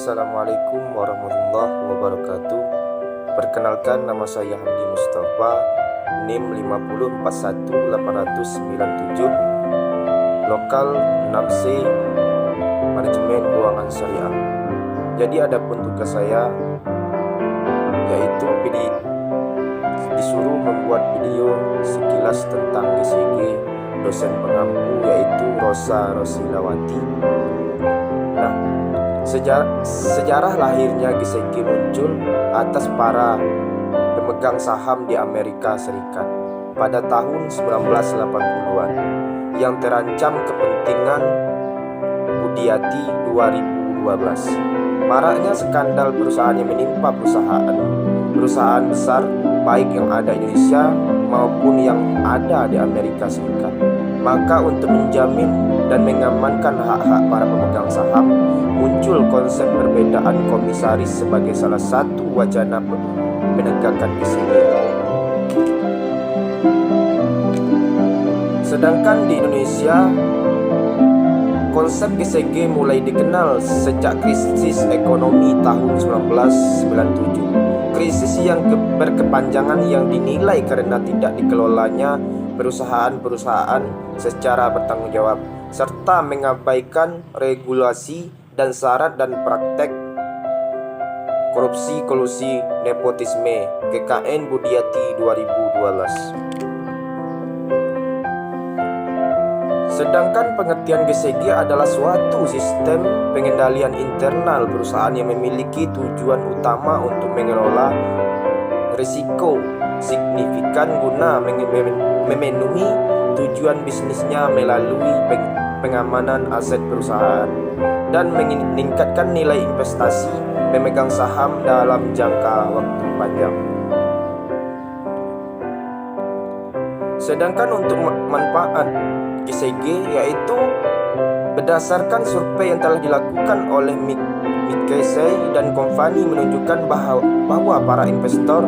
Assalamualaikum warahmatullahi wabarakatuh. Perkenalkan, nama saya Hamdi Mustafa, NIM 5041897, lokal 6C, Manajemen Keuangan Syariah. Jadi adapun tugas saya yaitu disuruh membuat video sekilas tentang GCG dosen pengampu yaitu Rosa Rosilawati. Nah, sejarah lahirnya GCG muncul atas para pemegang saham di Amerika Serikat pada tahun 1980-an yang terancam kepentingan Budiati 2012. Maraknya skandal perusahaan yang menimpa perusahaan besar baik yang ada di Indonesia maupun yang ada di Amerika Serikat. Maka untuk menjamin dan mengamankan hak-hak para pemegang saham, muncul konsep perbedaan komisaris sebagai salah satu wacana penegakan GCG. Sedangkan di Indonesia, konsep GCG mulai dikenal sejak krisis ekonomi tahun 1997. Krisis yang berkepanjangan yang dinilai karena tidak dikelolanya perusahaan-perusahaan secara bertanggung jawab, serta mengabaikan regulasi dan syarat dan praktek korupsi, kolusi, nepotisme GKN Budiati 2012. Sedangkan pengertian GCG adalah suatu sistem pengendalian internal perusahaan yang memiliki tujuan utama untuk mengelola risiko signifikan guna memenuhi tujuan bisnisnya melalui pengamanan aset perusahaan dan meningkatkan nilai investasi pemegang saham dalam jangka waktu panjang. Sedangkan untuk manfaat GCG yaitu berdasarkan survei yang telah dilakukan oleh McKinsey dan Company menunjukkan bahwa para investor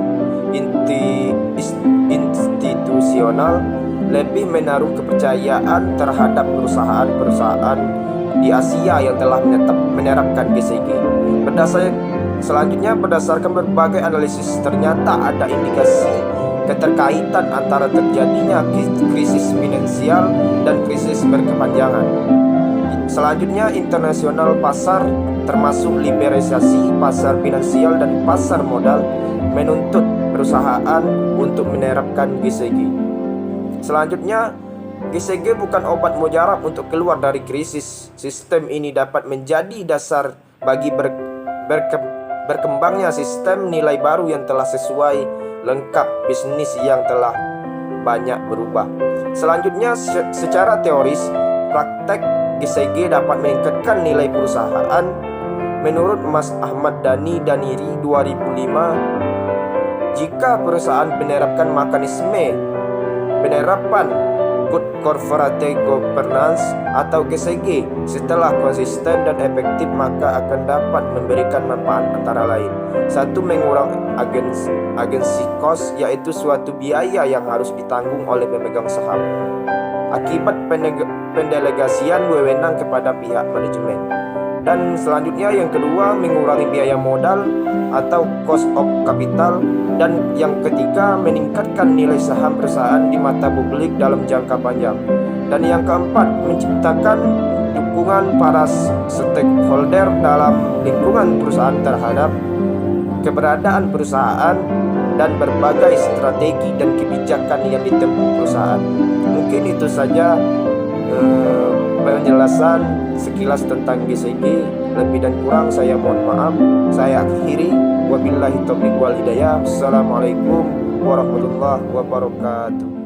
institusional lebih menaruh kepercayaan terhadap perusahaan-perusahaan di Asia yang telah menerapkan GCG. Selanjutnya, berdasarkan berbagai analisis, ternyata ada indikasi keterkaitan antara terjadinya krisis finansial dan krisis berkepanjangan. Selanjutnya, internasional pasar termasuk liberalisasi pasar finansial dan pasar modal menuntut perusahaan untuk menerapkan GCG. Selanjutnya, GCG bukan obat mujarab untuk keluar dari krisis. Sistem ini dapat menjadi dasar bagi berkembangnya sistem nilai baru yang telah sesuai lengkap bisnis yang telah banyak berubah. Selanjutnya, secara teoris, praktek GCG dapat meningkatkan nilai perusahaan. Menurut Mas Ahmad Dhani Daniri 2005, jika perusahaan menerapkan mekanisme penerapan Good Corporate Governance atau GCG setelah konsisten dan efektif, maka akan dapat memberikan manfaat antara lain: satu, mengurangi agensi cost, yaitu suatu biaya yang harus ditanggung oleh pemegang saham akibat pendelegasian wewenang kepada pihak manajemen. Dan selanjutnya yang kedua, mengurangi biaya modal atau cost of capital. Dan yang ketiga, meningkatkan nilai saham perusahaan di mata publik dalam jangka panjang. Dan yang keempat, menciptakan dukungan para stakeholder dalam lingkungan perusahaan terhadap keberadaan perusahaan dan berbagai strategi dan kebijakan yang ditempuh perusahaan. Mungkin itu saja penjelasan sekilas tentang GCG. Lebih dan kurang saya mohon maaf. Saya akhiri. Wabillahi taufiq wal hidayah. Assalamualaikum warahmatullahi wabarakatuh.